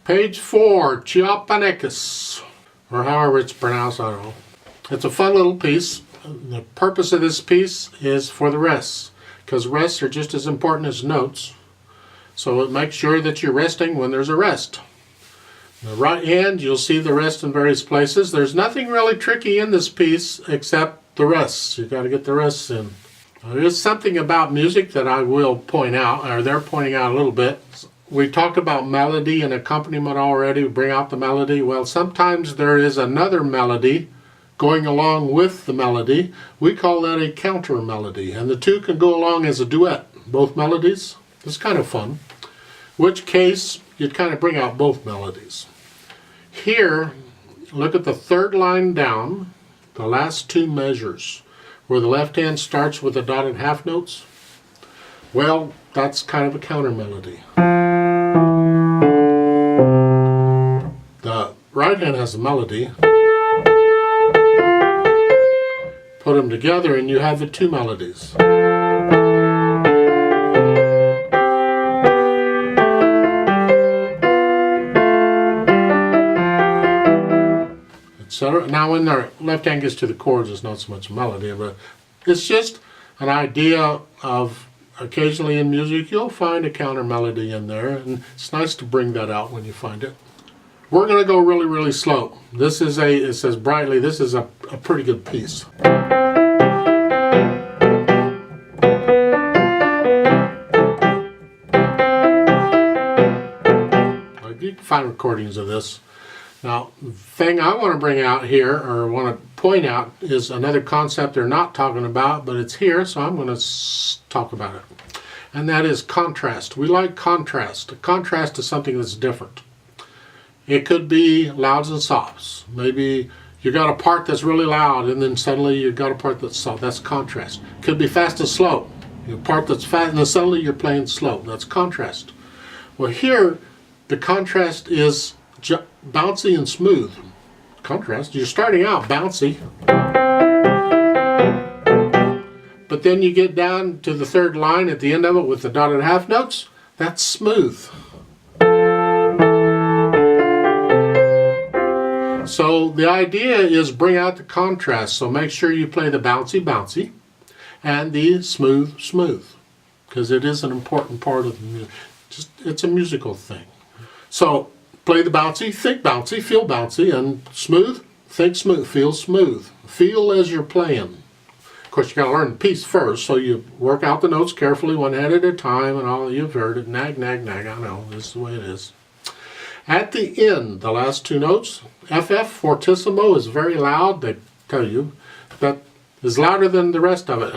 Page 4, Chiapanecas, or however it's pronounced, I don't know. It's a fun little piece. The purpose of this piece is for the rests, because rests are just as important as notes. So make sure that you're resting when there's a rest. In the right hand, you'll see the rest in various places. There's nothing really tricky in this piece except the rests. You've got to get the rests in. There is something about music that I will point out, or they're pointing out a little bit. We talked about melody and accompaniment already, bring out the melody. Well, sometimes there is another melody going along with the melody. We call that a counter melody, and the two can go along as a duet, both melodies. It's kind of fun. Which case, you'd kind of bring out both melodies. Here, look at the third line down, the last two measures, where the left hand starts with the dotted half notes. Well, that's kind of a counter melody. The right hand has a melody. Put them together and you have the two melodies. Etc. Now when the left hand gets to the chords, it's not so much a melody, but it's just an idea of occasionally in music you'll find a counter melody in there, and it's nice to bring that out when you find it. We're going to go really, really slow. This is it says brightly, this is a pretty good piece. You can find recordings of this. Now, the thing I want to bring out here, or want to point out, is another concept they're not talking about, but it's here, so I'm going to talk about it. And that is contrast. We like contrast. A contrast is something that's different. It could be louds and softs. Maybe you got a part that's really loud, and then suddenly you've got a part that's soft. That's contrast. It could be fast and slow. A part that's fast, and then suddenly you're playing slow. That's contrast. Well, here, the contrast is bouncy and smooth. Contrast, you're starting out bouncy, but then you get down to the third line at the end of it with the dotted half notes. That's smooth. So the idea is bring out the contrast. So make sure you play the bouncy bouncy and the smooth smooth, because it is an important part of the music. It's a musical thing. So play the bouncy, think bouncy, feel bouncy, and smooth, think smooth, feel smooth. Feel as you're playing. Of course, you got to learn the piece first, so you work out the notes carefully, one head at a time, and all. You've heard it, nag, nag, nag. I know, this is the way it is. At the end, the last two notes, FF fortissimo is very loud. They tell you that is louder than the rest of it.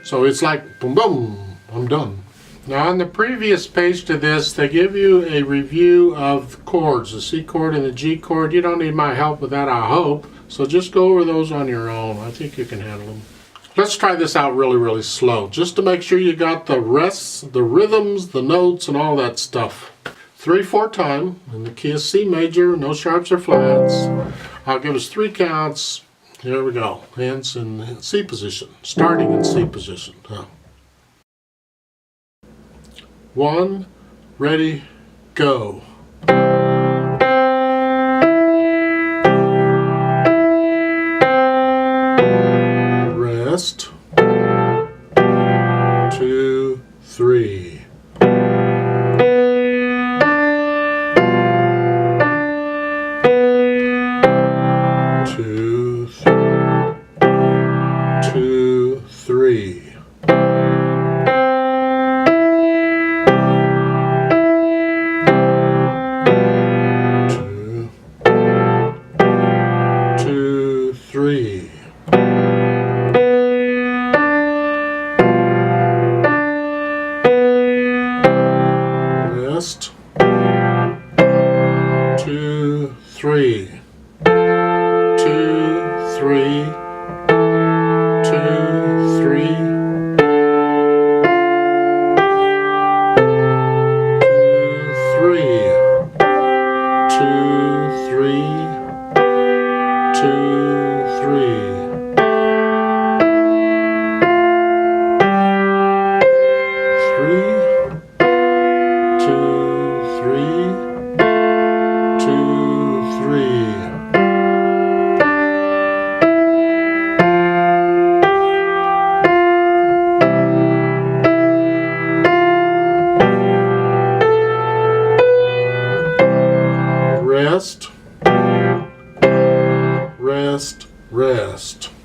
So it's like boom, boom, I'm done. Now on the previous page to this, they give you a review of the chords, the C chord and the G chord. You don't need my help with that, I hope. So just go over those on your own. I think you can handle them. Let's try this out really, really slow, just to make sure you got the rests, the rhythms, the notes, and all that stuff. 3/4 time, in the key of C major, no sharps or flats. I'll give us 3 counts. Here we go. Hands in C position, starting in C position. 1, ready, go. Rest. 2, 3. 2, 3. 3. Rest. 2, 3. 2, 3. 2, 3. 3, 2, 3. rest, rest, rest.